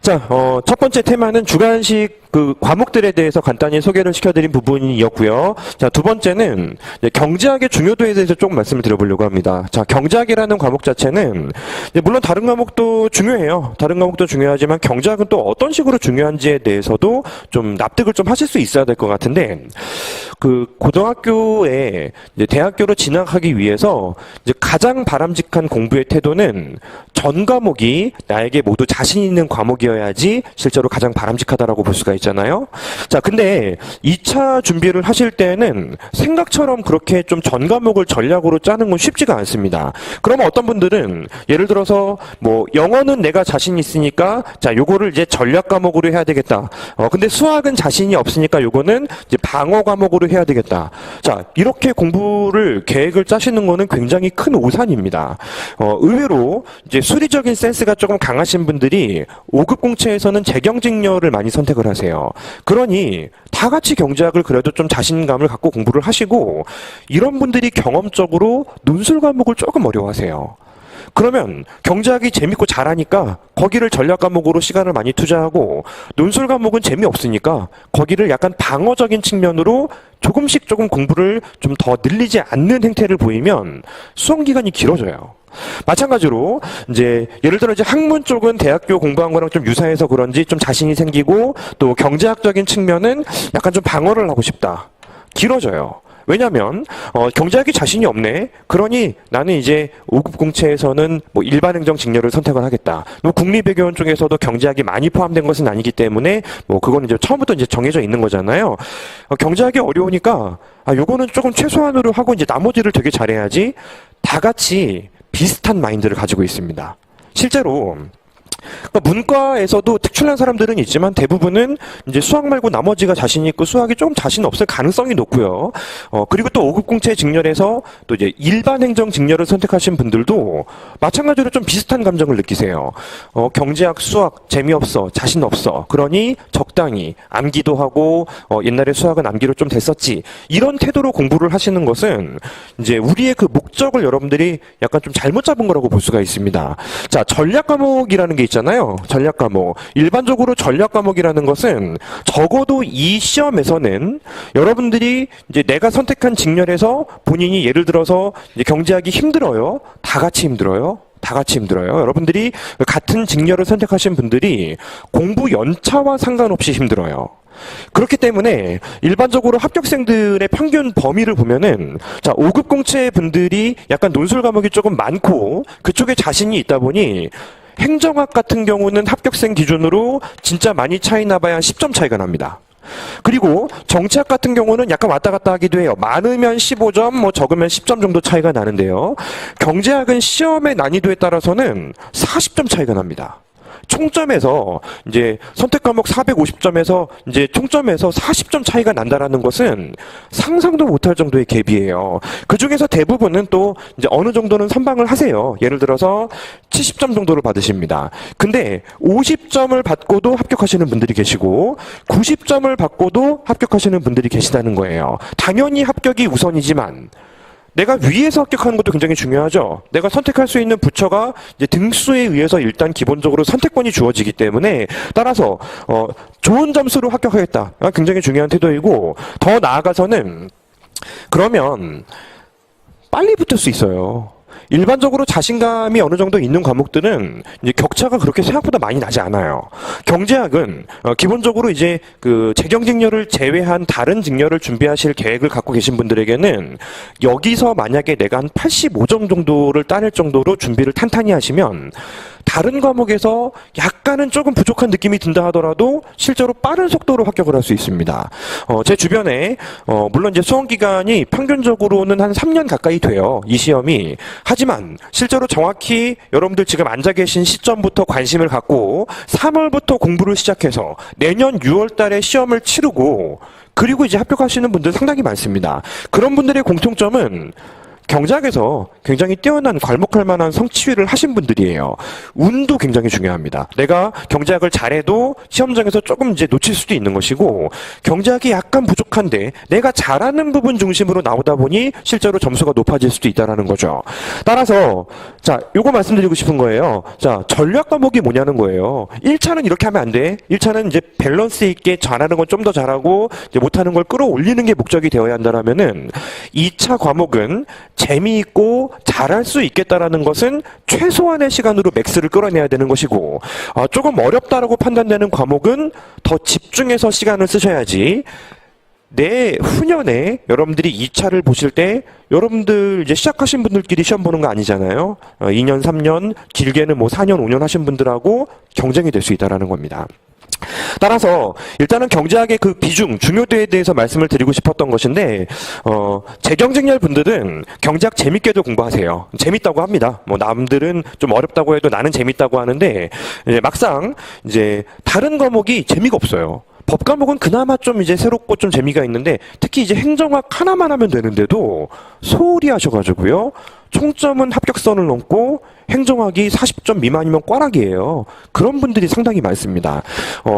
자, 첫 번째 테마는 주관식 그 과목들에 대해서 간단히 소개를 시켜드린 부분이었고요. 자, 두 번째는 이제 경제학의 중요도에 대해서 조금 말씀을 드려보려고 합니다. 자, 경제학이라는 과목 자체는 물론 다른 과목도 중요해요. 다른 과목도 중요하지만 경제학은 또 어떤 식으로 중요한지에 대해서도 좀 납득을 좀 하실 수 있어야 될 것 같은데, 그 고등학교에 이제 대학교로 진학하기 위해서 이제 가장 바람직한 공부의 태도는 전 과목이 나에게 모두 자신 있는 과목이어야지 실제로 가장 바람직하다라고 볼 수가 있잖아요. 자, 근데 2차 준비를 하실 때는 생각처럼 그렇게 좀 전 과목을 전략으로 짜는 건 쉽지가 않습니다. 그러면 어떤 분들은 예를 들어서 뭐 영어는 내가 자신 있으니까 자, 요거를 이제 전략 과목으로 해야 되겠다. 근데 수학은 자신이 없으니까 요거는 이제 방어 과목으로 해야 되겠다. 자, 이렇게 공부를 계획을 짜시는 거는 굉장히 큰 오산입니다. 의외로 이제 수리적인 센스가 조금 강하신 분들이 5급 공채에서는 재경직렬을 많이 선택을 하세요. 그러니 다 같이 경제학을 그래도 좀 자신감을 갖고 공부를 하시고, 이런 분들이 경험적으로 논술 과목을 조금 어려워하세요. 그러면 경제학이 재밌고 잘하니까 거기를 전략 과목으로 시간을 많이 투자하고, 논술 과목은 재미없으니까 거기를 약간 방어적인 측면으로 조금씩 조금 공부를 좀 더 늘리지 않는 행태를 보이면 수험 기간이 길어져요. 마찬가지로 이제 예를 들어 이제 학문 쪽은 대학교 공부한 거랑 좀 유사해서 그런지 좀 자신이 생기고, 또 경제학적인 측면은 약간 좀 방어를 하고 싶다. 길어져요. 왜냐면 경제학이 자신이 없네. 그러니 나는 이제 5급 공채에서는 뭐 일반행정 직렬을 선택을 하겠다. 뭐 국립외교원 쪽에서도 경제학이 많이 포함된 것은 아니기 때문에 뭐 그건 이제 처음부터 이제 정해져 있는 거잖아요. 경제학이 어려우니까 요거는 조금 최소한으로 하고 이제 나머지를 되게 잘해야지. 다 같이 비슷한 마인드를 가지고 있습니다. 실제로 그러니까 문과에서도 특출난 사람들은 있지만 대부분은 이제 수학 말고 나머지가 자신 있고 수학이 좀 자신 없을 가능성이 높고요. 그리고 또 5급 공채 직렬에서 또 이제 일반 행정 직렬을 선택하신 분들도 마찬가지로 좀 비슷한 감정을 느끼세요. 경제학, 수학 재미없어, 자신 없어. 그러니 적당히 암기도 하고 옛날에 수학은 암기로 좀 됐었지. 이런 태도로 공부를 하시는 것은 이제 우리의 그 목적을 여러분들이 약간 좀 잘못 잡은 거라고 볼 수가 있습니다. 자, 전략 과목이라는 게 있잖아요. 전략 과목. 일반적으로 전략 과목이라는 것은 적어도 이 시험에서는 여러분들이 이제 내가 선택한 직렬에서 본인이 예를 들어서 이제 경제하기 힘들어요. 다 같이 힘들어요. 다 같이 힘들어요. 여러분들이 같은 직렬을 선택하신 분들이 공부 연차와 상관없이 힘들어요. 그렇기 때문에 일반적으로 합격생들의 평균 범위를 보면은, 자, 5급 공채 분들이 약간 논술 과목이 조금 많고 그쪽에 자신이 있다 보니 행정학 같은 경우는 합격생 기준으로 진짜 많이 차이 나봐야 한 10점 차이가 납니다. 그리고 정치학 같은 경우는 약간 왔다 갔다 하기도 해요. 많으면 15점, 뭐 적으면 10점 정도 차이가 나는데요. 경제학은 시험의 난이도에 따라서는 40점 차이가 납니다. 총점에서 이제 선택 과목 450점에서 이제 총점에서 40점 차이가 난다라는 것은 상상도 못할 정도의 갭이에요. 그 중에서 대부분은 또 이제 어느 정도는 선방을 하세요. 예를 들어서 70점 정도를 받으십니다. 근데 50점을 받고도 합격하시는 분들이 계시고 90점을 받고도 합격하시는 분들이 계시다는 거예요. 당연히 합격이 우선이지만 내가 위에서 합격하는 것도 굉장히 중요하죠. 내가 선택할 수 있는 부처가 이제 등수에 의해서 일단 기본적으로 선택권이 주어지기 때문에, 따라서 좋은 점수로 합격하겠다. 굉장히 중요한 태도이고, 더 나아가서는 그러면 빨리 붙을 수 있어요. 일반적으로 자신감이 어느 정도 있는 과목들은 이제 격차가 그렇게 생각보다 많이 나지 않아요. 경제학은 기본적으로 이제 그 재경직렬을 제외한 다른 직렬을 준비하실 계획을 갖고 계신 분들에게는 여기서 만약에 내가 한 85점 정도를 따낼 정도로 준비를 탄탄히 하시면 다른 과목에서 약간은 조금 부족한 느낌이 든다 하더라도 실제로 빠른 속도로 합격을 할 수 있습니다. 제 주변에 물론 이제 수험 기간이 평균적으로는 한 3년 가까이 돼요. 이 시험이. 하지만 실제로 정확히 여러분들 지금 앉아 계신 시점부터 관심을 갖고 3월부터 공부를 시작해서 내년 6월 달에 시험을 치르고 그리고 이제 합격하시는 분들 상당히 많습니다. 그런 분들의 공통점은 경작에서 굉장히 뛰어난 괄목할 만한 성취를 하신 분들이에요. 운도 굉장히 중요합니다. 내가 경작을 잘해도 시험장에서 조금 이제 놓칠 수도 있는 것이고, 경작이 약간 부족한데 내가 잘하는 부분 중심으로 나오다 보니 실제로 점수가 높아질 수도 있다라는 거죠. 따라서 자, 요거 말씀드리고 싶은 거예요. 자, 전략 과목이 뭐냐는 거예요. 1차는 이렇게 하면 안 돼. 1차는 이제 밸런스 있게 잘하는 건 좀 더 잘하고 이제 못하는 걸 끌어올리는 게 목적이 되어야 한다라면은 2차 과목은 재미있고 잘할 수 있겠다라는 것은 최소한의 시간으로 맥스를 끌어내야 되는 것이고, 조금 어렵다라고 판단되는 과목은 더 집중해서 시간을 쓰셔야지. 내후년에 여러분들이 2차를 보실 때 여러분들 이제 시작하신 분들끼리 시험 보는 거 아니잖아요. 2년, 3년, 길게는 뭐 4년, 5년 하신 분들하고 경쟁이 될 수 있다라는 겁니다. 따라서 일단은 경제학의 그 비중, 중요도에 대해서 말씀을 드리고 싶었던 것인데, 재경쟁렬 분들은 경제학 재밌게도 공부하세요. 재밌다고 합니다. 뭐 남들은 좀 어렵다고 해도 나는 재밌다고 하는데, 막상 이제 다른 과목이 재미가 없어요. 법 과목은 그나마 좀 이제 새롭고 좀 재미가 있는데, 특히 이제 행정학 하나만 하면 되는데도 소홀히 하셔가지고요. 총점은 합격선을 넘고 행정학이 40점 미만이면 꽈락이에요. 그런 분들이 상당히 많습니다.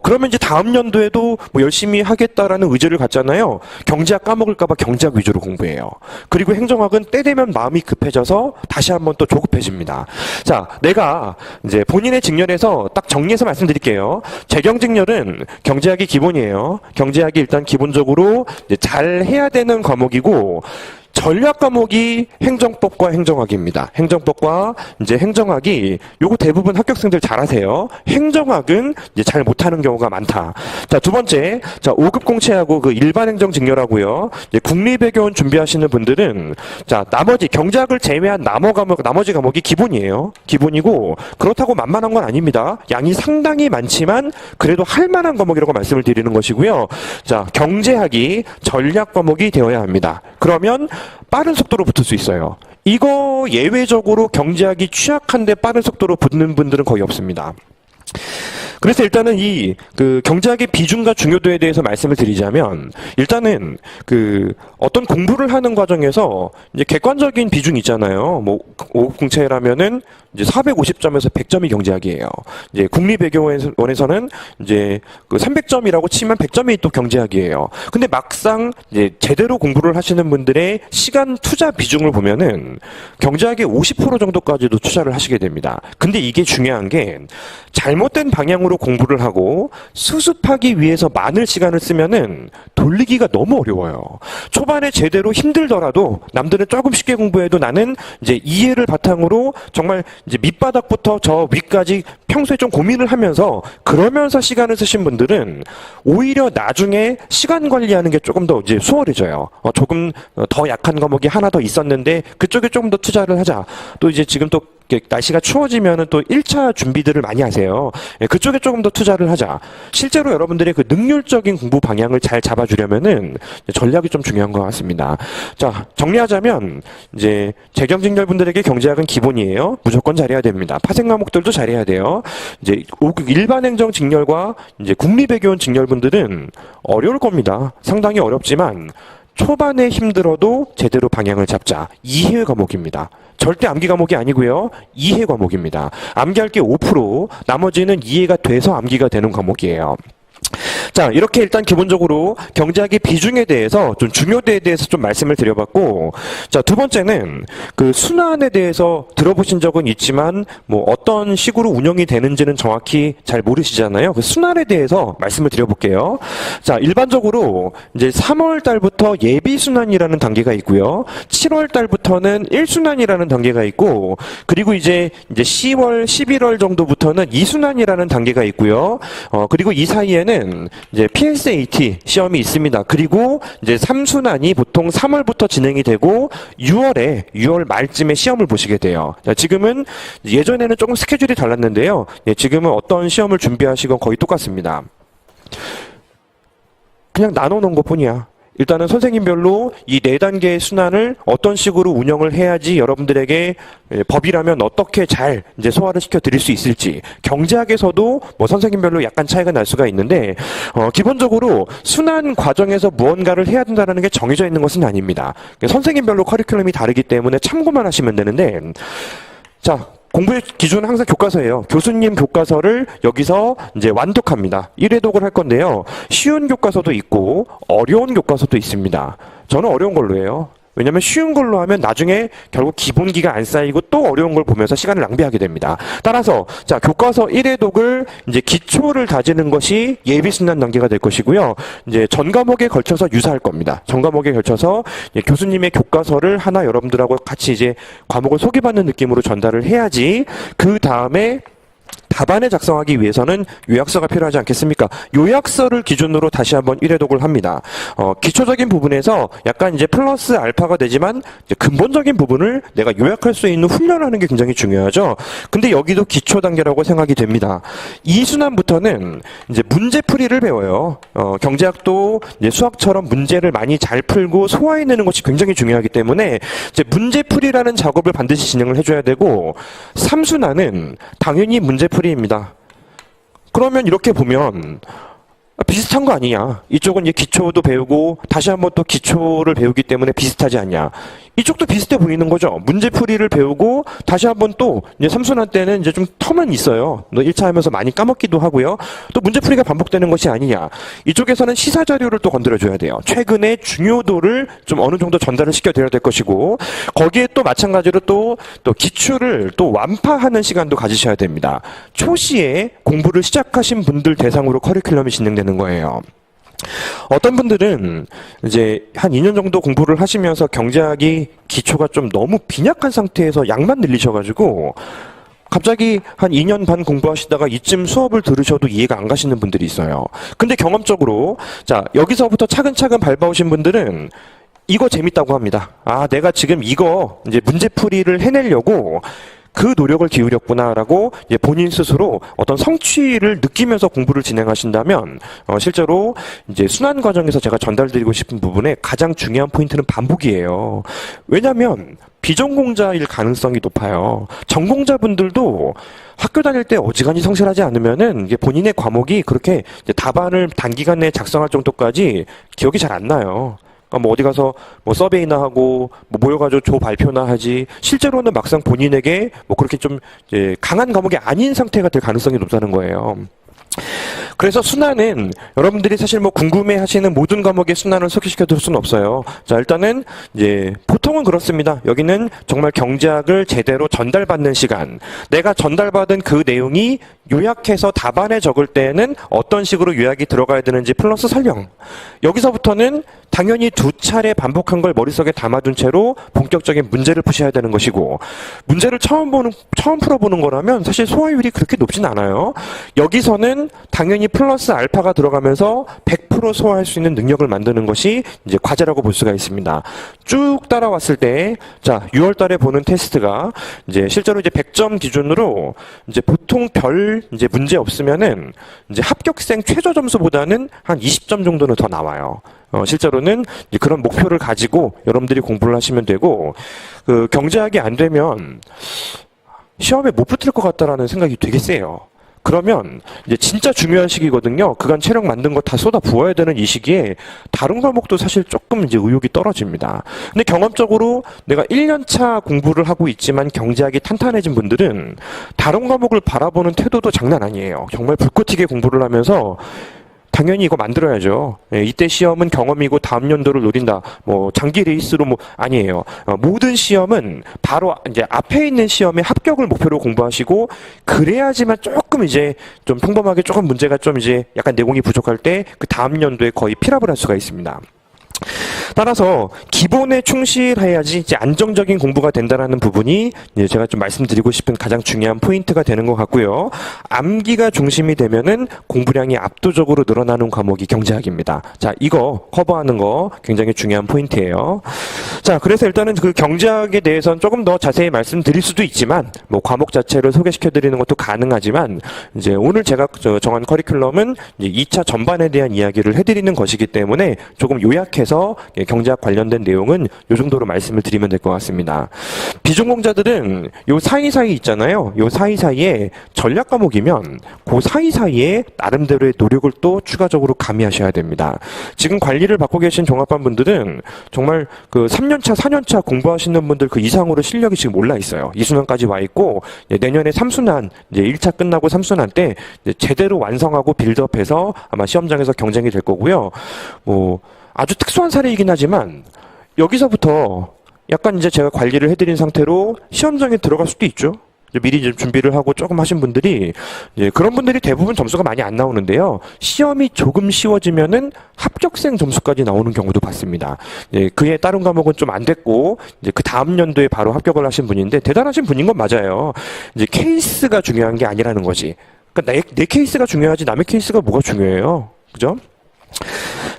그러면 이제 다음 연도에도 뭐 열심히 하겠다라는 의지를 갖잖아요. 경제학 까먹을까봐 경제학 위주로 공부해요. 그리고 행정학은 때 되면 마음이 급해져서 다시 한번 또 조급해집니다. 자, 내가 이제 본인의 직렬에서 딱 정리해서 말씀드릴게요. 재경직렬은 경제학이 기본이에요. 경제학이 일단 기본적으로 이제 잘 해야 되는 과목이고, 전략 과목이 행정법과 행정학입니다. 행정법과 이제 행정학이 요거 대부분 합격생들 잘하세요. 행정학은 이제 잘 못하는 경우가 많다. 자, 두 번째, 자 5급 공채하고 그 일반 행정 직렬하고요. 이제 국립외교원 준비하시는 분들은 자 나머지 경제학을 제외한 나머지 과목이 기본이에요. 기본이고 그렇다고 만만한 건 아닙니다. 양이 상당히 많지만 그래도 할 만한 과목이라고 말씀을 드리는 것이고요. 자 경제학이 전략 과목이 되어야 합니다. 그러면 빠른 속도로 붙을 수 있어요. 이거 예외적으로 경제학이 취약한데 빠른 속도로 붙는 분들은 거의 없습니다. 그래서 일단은 이 경제학의 비중과 중요도에 대해서 말씀을 드리자면, 일단은 어떤 공부를 하는 과정에서 이제 객관적인 비중이 있잖아요. 뭐 5급 공채라면은 이제 450점에서 100점이 경제학이에요. 이제 국립외교원에서는 이제 300점이라고 치면 100점이 또 경제학이에요. 근데 막상 이제 제대로 공부를 하시는 분들의 시간 투자 비중을 보면은 경제학의 50% 정도까지도 투자를 하시게 됩니다. 근데 이게 중요한 게 잘못된 방향으로 공부를 하고 수습하기 위해서 많은 시간을 쓰면은 돌리기가 너무 어려워요. 초반에 제대로 힘들더라도 남들은 조금 쉽게 공부해도 나는 이제 이해를 바탕으로 정말 이제 밑바닥부터 저 위까지 평소에 좀 고민을 하면서 그러면서 시간을 쓰신 분들은 오히려 나중에 시간 관리하는 게 조금 더 이제 수월해져요. 조금 더 약한 과목이 하나 더 있었는데 그쪽에 조금 더 투자를 하자. 또 이제 지금 또 날씨가 추워지면은 또 1차 준비들을 많이 하세요. 그쪽에 조금 더 투자를 하자. 실제로 여러분들의 그 능률적인 공부 방향을 잘 잡아주려면은 전략이 좀 중요한 것 같습니다. 자, 정리하자면 이제 재경직렬 분들에게 경제학은 기본이에요. 무조건 잘해야 됩니다. 파생 과목들도 잘해야 돼요. 이제 일반 행정 직렬과 이제 국립외교원 직렬 분들은 어려울 겁니다. 상당히 어렵지만 초반에 힘들어도 제대로 방향을 잡자. 이해 과목입니다. 절대 암기 과목이 아니고요. 이해 과목입니다. 암기할 게 5%, 나머지는 이해가 돼서 암기가 되는 과목이에요. 자, 이렇게 일단 기본적으로 경제학의 비중에 대해서 좀 중요도에 대해서 좀 말씀을 드려봤고, 자, 두 번째는 순환에 대해서 들어보신 적은 있지만 뭐 어떤 식으로 운영이 되는지는 정확히 잘 모르시잖아요. 그 순환에 대해서 말씀을 드려볼게요. 자, 일반적으로 이제 3월 달부터 예비 순환이라는 단계가 있고요. 7월 달부터는 1순환이라는 단계가 있고, 그리고 이제 10월, 11월 정도부터는 2순환이라는 단계가 있고요. 그리고 이 사이에는 이제 PSAT 시험이 있습니다. 그리고 이제 3순환이 보통 3월부터 진행이 되고 6월 말쯤에 시험을 보시게 돼요. 자, 지금은 예전에는 조금 스케줄이 달랐는데요. 지금은 어떤 시험을 준비하시건 거의 똑같습니다. 그냥 나눠 놓은 것 뿐이야. 일단은 선생님별로 이 4단계의 순환을 어떤 식으로 운영을 해야지 여러분들에게 법이라면 어떻게 잘 이제 소화를 시켜 드릴 수 있을지, 경제학에서도 뭐 선생님별로 약간 차이가 날 수가 있는데, 기본적으로 순환 과정에서 무언가를 해야 된다는 게 정해져 있는 것은 아닙니다. 선생님별로 커리큘럼이 다르기 때문에 참고만 하시면 되는데, 자, 공부의 기준은 항상 교과서예요. 교수님 교과서를 여기서 이제 완독합니다. 1회독을 할 건데요. 쉬운 교과서도 있고 어려운 교과서도 있습니다. 저는 어려운 걸로 해요. 왜냐면 쉬운 걸로 하면 나중에 결국 기본기가 안 쌓이고 또 어려운 걸 보면서 시간을 낭비하게 됩니다. 따라서 자, 교과서 1회독을 이제 기초를 다지는 것이 예비순환 단계가 될 것이고요. 이제 전 과목에 걸쳐서 유사할 겁니다. 전 과목에 걸쳐서 교수님의 교과서를 하나 여러분들하고 같이 이제 과목을 소개받는 느낌으로 전달을 해야지 그 다음에 답안을 작성하기 위해서는 요약서가 필요하지 않겠습니까? 요약서를 기준으로 다시 한번 1회독을 합니다. 기초적인 부분에서 약간 이제 플러스 알파가 되지만 이제 근본적인 부분을 내가 요약할 수 있는 훈련을 하는 게 굉장히 중요하죠. 근데 여기도 기초 단계라고 생각이 됩니다. 이 순환부터는 이제 문제풀이를 배워요. 경제학도 이제 수학처럼 문제를 많이 잘 풀고 소화해내는 것이 굉장히 중요하기 때문에 이제 문제풀이라는 작업을 반드시 진행을 해줘야 되고, 3순환은 당연히 문제풀이입니다. 그러면 이렇게 보면 비슷한 거 아니냐. 이쪽은 이제 기초도 배우고 다시 한번 또 기초를 배우기 때문에 비슷하지 않냐. 이쪽도 비슷해 보이는 거죠. 문제풀이를 배우고 다시 한번 또 이제 3순환 때는 이제 좀 텀은 있어요. 1차 하면서 많이 까먹기도 하고요. 또 문제풀이가 반복되는 것이 아니냐. 이쪽에서는 시사 자료를 또 건드려줘야 돼요. 최근의 중요도를 좀 어느 정도 전달을 시켜드려야 될 것이고, 거기에 또 마찬가지로 또 기출을 또 완파하는 시간도 가지셔야 됩니다. 초시에 공부를 시작하신 분들 대상으로 커리큘럼이 진행되는 거예요. 어떤 분들은 이제 한 2년 정도 공부를 하시면서 경제학이 기초가 좀 너무 빈약한 상태에서 약만 늘리셔가지고 갑자기 한 2년 반 공부하시다가 이쯤 수업을 들으셔도 이해가 안 가시는 분들이 있어요. 근데 경험적으로 자, 여기서부터 차근차근 밟아오신 분들은 이거 재밌다고 합니다. 아, 내가 지금 이거 이제 문제풀이를 해내려고 그 노력을 기울였구나라고 이제 본인 스스로 어떤 성취를 느끼면서 공부를 진행하신다면, 실제로 이제 순환 과정에서 제가 전달드리고 싶은 부분에 가장 중요한 포인트는 반복이에요. 왜냐하면 비전공자일 가능성이 높아요. 전공자분들도 학교 다닐 때 어지간히 성실하지 않으면은 이게 본인의 과목이 그렇게 이제 답안을 단기간 내에 작성할 정도까지 기억이 잘 안 나요. 뭐 어디 가서 뭐 서베이나 하고 뭐 모여가지고 조 발표나 하지, 실제로는 막상 본인에게 뭐 그렇게 좀 이제 강한 과목이 아닌 상태가 될 가능성이 높다는 거예요. 그래서 순환은 여러분들이 사실 뭐 궁금해하시는 모든 과목의 순환을 소개시켜 드릴 수는 없어요. 자, 일단은 이제 보통은 그렇습니다. 여기는 정말 경제학을 제대로 전달받는 시간, 내가 전달받은 그 내용이 요약해서 답안에 적을 때에는 어떤 식으로 요약이 들어가야 되는지 플러스 설명. 여기서부터는 당연히 2차례 반복한 걸 머릿속에 담아둔 채로 본격적인 문제를 푸셔야 되는 것이고, 문제를 처음 풀어보는 거라면 사실 소화율이 그렇게 높진 않아요. 여기서는 당연히 플러스 알파가 들어가면서 100% 소화할 수 있는 능력을 만드는 것이 이제 과제라고 볼 수가 있습니다. 쭉 따라왔을 때, 자, 6월 달에 보는 테스트가 이제 실제로 이제 100점 기준으로 이제 보통 별 이제 문제 없으면은 이제 합격생 최저 점수보다는 한 20점 정도는 더 나와요. 실제로는 그런 목표를 가지고 여러분들이 공부를 하시면 되고, 그 경제학이 안 되면 시험에 못 붙을 것 같다라는 생각이 되게 세요. 그러면 이제 진짜 중요한 시기거든요. 그간 체력 만든 거 다 쏟아 부어야 되는 이 시기에 다른 과목도 사실 조금 이제 의욕이 떨어집니다. 근데 경험적으로 내가 1년차 공부를 하고 있지만 경제학이 탄탄해진 분들은 다른 과목을 바라보는 태도도 장난 아니에요. 정말 불꽃 튀게 공부를 하면서 당연히 이거 만들어야죠. 예, 이때 시험은 경험이고 다음 연도를 노린다. 뭐 장기 레이스로 뭐 아니에요. 모든 시험은 바로 이제 앞에 있는 시험의 합격을 목표로 공부하시고, 그래야지만 조금 이제 좀 평범하게 조금 문제가 좀 이제 약간 내공이 부족할 때 그 다음 연도에 거의 필압을 할 수가 있습니다. 따라서 기본에 충실해야지 이제 안정적인 공부가 된다라는 부분이 이제 제가 좀 말씀드리고 싶은 가장 중요한 포인트가 되는 것 같고요. 암기가 중심이 되면은 공부량이 압도적으로 늘어나는 과목이 경제학입니다. 자, 이거 커버하는 거 굉장히 중요한 포인트예요. 자, 그래서 일단은 그 경제학에 대해서는 조금 더 자세히 말씀드릴 수도 있지만, 뭐 과목 자체를 소개시켜 드리는 것도 가능하지만, 이제 오늘 제가 정한 커리큘럼은 이제 2차 전반에 대한 이야기를 해드리는 것이기 때문에 조금 요약해서 경제학 관련된 내용은 요 정도로 말씀을 드리면 될 것 같습니다. 비전공자들은 요 사이사이 있잖아요. 요 사이사이에 전략 과목이면 그 사이사이에 나름대로의 노력을 또 추가적으로 가미하셔야 됩니다. 지금 관리를 받고 계신 종합반 분들은 정말 그 3년차, 4년차 공부하시는 분들 그 이상으로 실력이 지금 올라 있어요. 2순환까지 와 있고, 내년에 3순환, 이제 1차 끝나고 3순환 때 이제 제대로 완성하고 빌드업해서 아마 시험장에서 경쟁이 될 거고요. 뭐 아주 특수한 사례이긴 하지만 여기서부터 약간 이제 제가 관리를 해드린 상태로 시험장에 들어갈 수도 있죠. 이제 미리 좀 준비를 하고 조금 하신 분들이, 이제 그런 분들이 대부분 점수가 많이 안 나오는데요. 시험이 조금 쉬워지면은 합격생 점수까지 나오는 경우도 봤습니다. 그에 다른 과목은 좀 안 됐고, 이제 그 다음 연도에 바로 합격을 하신 분인데, 대단하신 분인 건 맞아요. 이제 케이스가 중요한 게 아니라는 거지. 그러니까 내 케이스가 중요하지 남의 케이스가 뭐가 중요해요. 그죠?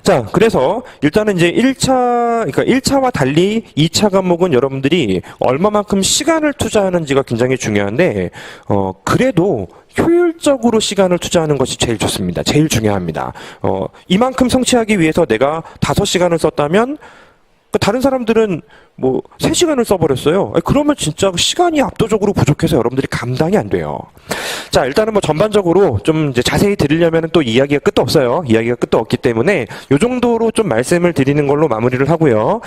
자, 그래서 일단은 이제 1차, 그러니까 1차와 달리 2차 과목은 여러분들이 얼마만큼 시간을 투자하는지가 굉장히 중요한데, 그래도 효율적으로 시간을 투자하는 것이 제일 좋습니다. 제일 중요합니다. 이만큼 성취하기 위해서 내가 5시간을 썼다면, 다른 사람들은 뭐 3시간을 써버렸어요. 그러면 진짜 시간이 압도적으로 부족해서 여러분들이 감당이 안 돼요. 자, 일단은 뭐 전반적으로 좀 이제 자세히 드리려면 또 이야기가 끝도 없어요. 이야기가 끝도 없기 때문에 이 정도로 좀 말씀을 드리는 걸로 마무리를 하고요.